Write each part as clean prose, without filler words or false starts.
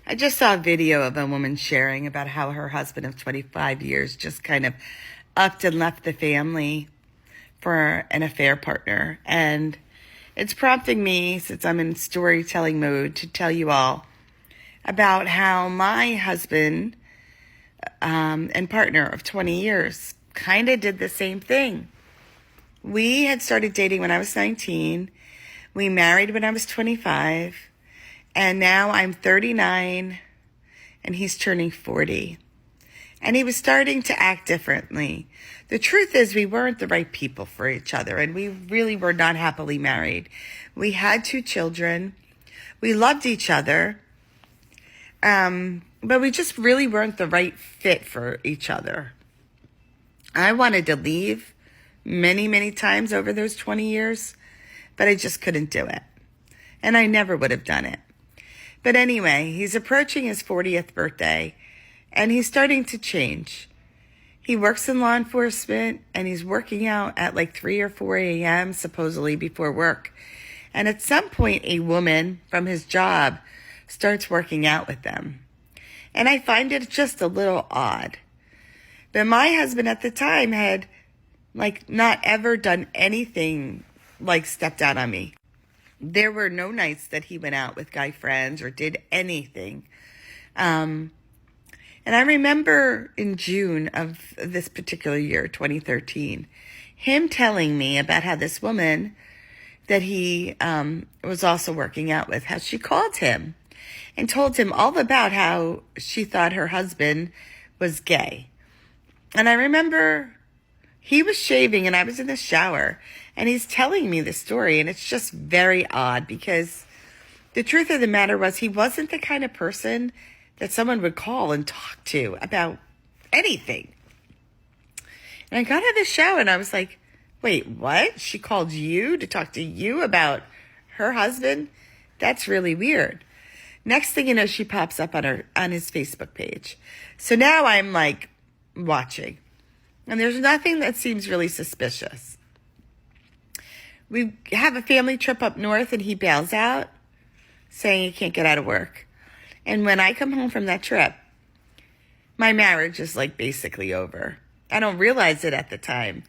I just saw a video of a woman sharing about how her husband of 25 years just kind of upped and left the family for an affair partner. And it's prompting me, since I'm in storytelling mode, to tell you all about how my husband and partner of 20 years kind of did the same thing. We had started dating when I was 19. We married when I was 25. And now I'm 39 and he's turning 40. And he was starting to act differently. The truth is, we weren't the right people for each other, and we really were not happily married. We had 2 children. We loved each other. But we just really weren't the right fit for each other. I wanted to leave many, many times over those 20 years, but I just couldn't do it. And I never would have done it. But anyway, he's approaching his 40th birthday, and he's starting to change. He works in law enforcement, and he's working out at like 3 or 4 a.m., supposedly before work. And at some point, a woman from his job starts working out with them. And I find it just a little odd. But my husband at the time had not ever done anything like stepped out on me. There were no nights that he went out with guy friends or did anything. And I remember in June of this particular year, 2013, him telling me about how this woman that he was also working out with, how she called him and told him all about how she thought her husband was gay. And I remember he was shaving and I was in the shower, and he's telling me this story, and it's just very odd because the truth of the matter was he wasn't the kind of person that someone would call and talk to about anything. And I got out of the shower and I was like, wait, what? She called you to talk to you about her husband? That's really weird. Next thing you know, she pops up on his Facebook page. So now I'm like watching, and there's nothing that seems really suspicious. We have a family trip up north, and he bails out, saying he can't get out of work. And when I come home from that trip, my marriage is like basically over. I don't realize it at the time,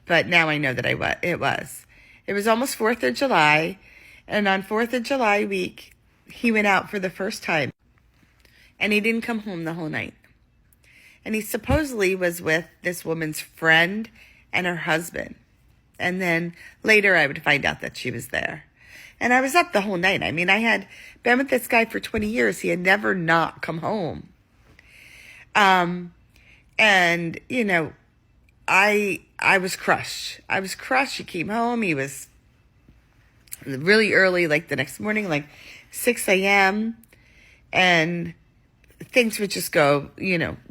but now I know that it was. It was almost 4th of July, and on 4th of July week, he went out for the first time, and he didn't come home the whole night. And he supposedly was with this woman's friend and her husband. And then later I would find out that she was there. And I was up the whole night. I mean, I had been with this guy for 20 years. He had never not come home. And, you know, I was crushed. I was crushed. He came home. He was really early, like the next morning, like 6 a.m. And things would just go,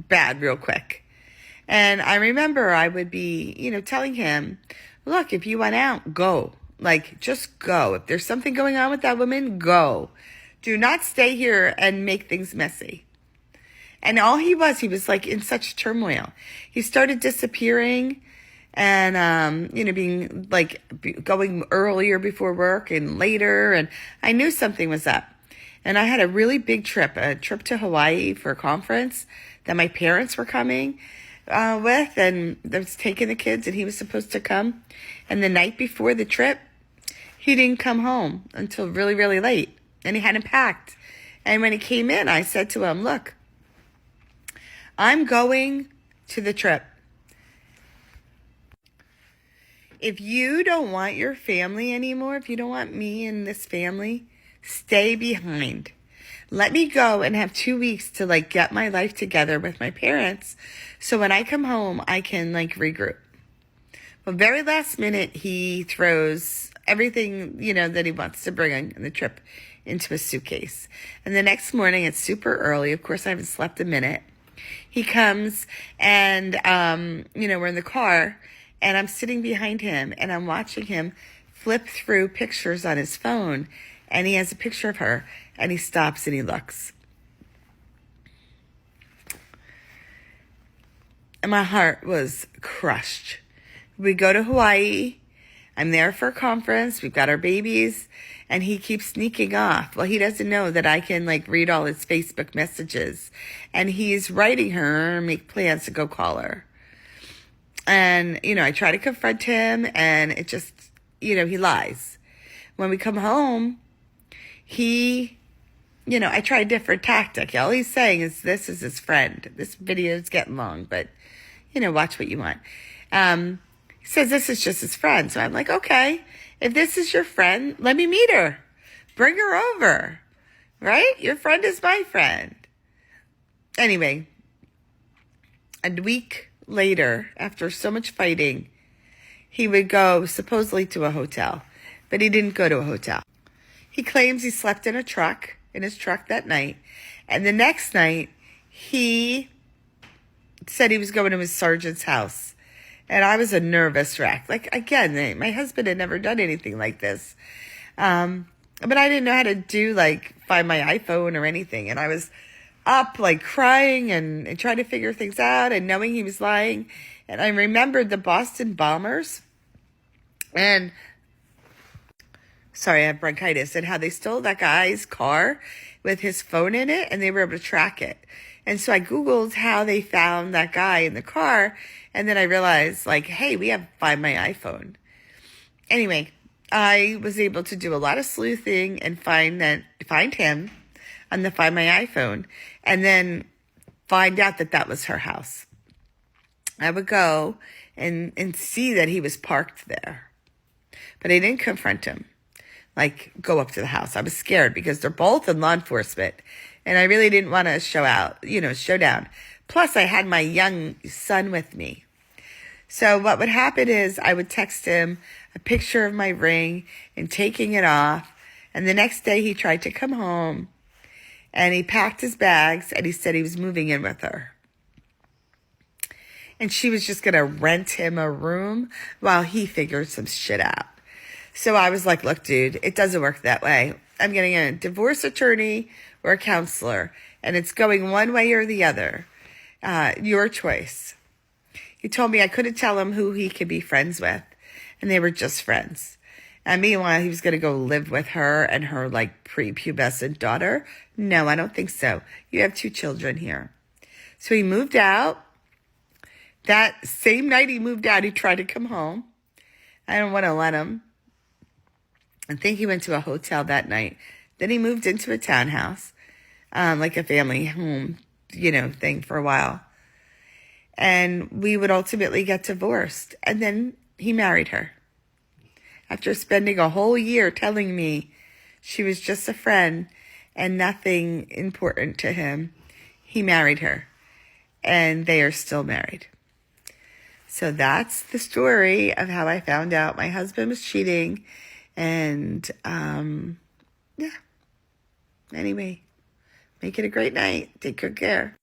bad real quick. And I remember I would be, telling him, look, if you went out, go. Like, just go. If there's something going on with that woman, go. Do not stay here and make things messy. And all he was like in such turmoil. He started disappearing and, being like going earlier before work and later. And I knew something was up. And I had a really big trip, a trip to Hawaii for a conference that my parents were coming with, and I was taking the kids, and he was supposed to come. And the night before the trip, he didn't come home until really, really late, and he hadn't packed. And when he came in, I said to him, look, I'm going to the trip. If you don't want your family anymore, if you don't want me and this family, stay behind. Let me go and have 2 weeks to get my life together with my parents. So when I come home, I can regroup. Well, very last minute, he throws everything, that he wants to bring on the trip into a suitcase. And the next morning, it's super early. Of course, I haven't slept a minute. He comes and, we're in the car, and I'm sitting behind him, and I'm watching him flip through pictures on his phone. And he has a picture of her, and he stops and he looks. And my heart was crushed. We go to Hawaii. I'm there for a conference. We've got our babies, and he keeps sneaking off. Well, he doesn't know that I can like read all his Facebook messages, and he's writing her, make plans to go call her. And, I try to confront him, and it just, he lies. When we come home, I try a different tactic. All he's saying is this is his friend. This video is getting long, but, watch what you want. He says this is just his friend. So I'm like, okay, if this is your friend, let me meet her. Bring her over, right? Your friend is my friend. Anyway, a week later, after so much fighting, he would go supposedly to a hotel, but he didn't go to a hotel. He claims he slept in his truck that night. And the next night, he said he was going to his sergeant's house. And I was a nervous wreck. Like, again, my husband had never done anything like this. But I didn't know how to do, find my iPhone or anything. And I was up, crying and trying to figure things out and knowing he was lying. And I remembered the Boston bombers. And sorry, I have bronchitis, and how they stole that guy's car with his phone in it, and they were able to track it. And so I Googled how they found that guy in the car, and then I realized, hey, we have Find My iPhone. Anyway, I was able to do a lot of sleuthing and find him on the Find My iPhone, and then find out that was her house. I would go and see that he was parked there, but I didn't confront him. Go up to the house. I was scared because they're both in law enforcement, and I really didn't want to show down. Plus, I had my young son with me. So what would happen is I would text him a picture of my ring and taking it off, and the next day he tried to come home, and he packed his bags, and he said he was moving in with her. And she was just going to rent him a room while he figured some shit out. So I was like, look, dude, it doesn't work that way. I'm getting a divorce attorney or a counselor, and it's going one way or the other. Your choice. He told me I couldn't tell him who he could be friends with, and they were just friends. And meanwhile, he was going to go live with her and her, prepubescent daughter. No, I don't think so. You have 2 children here. So he moved out. That same night he moved out, he tried to come home. I don't want to let him. I think he went to a hotel that night. Then he moved into a townhouse, like a family home, thing for a while. And we would ultimately get divorced. And then he married her. After spending a whole year telling me she was just a friend and nothing important to him, he married her. And they are still married. So that's the story of how I found out my husband was cheating. And, yeah. Anyway, make it a great night. Take good care.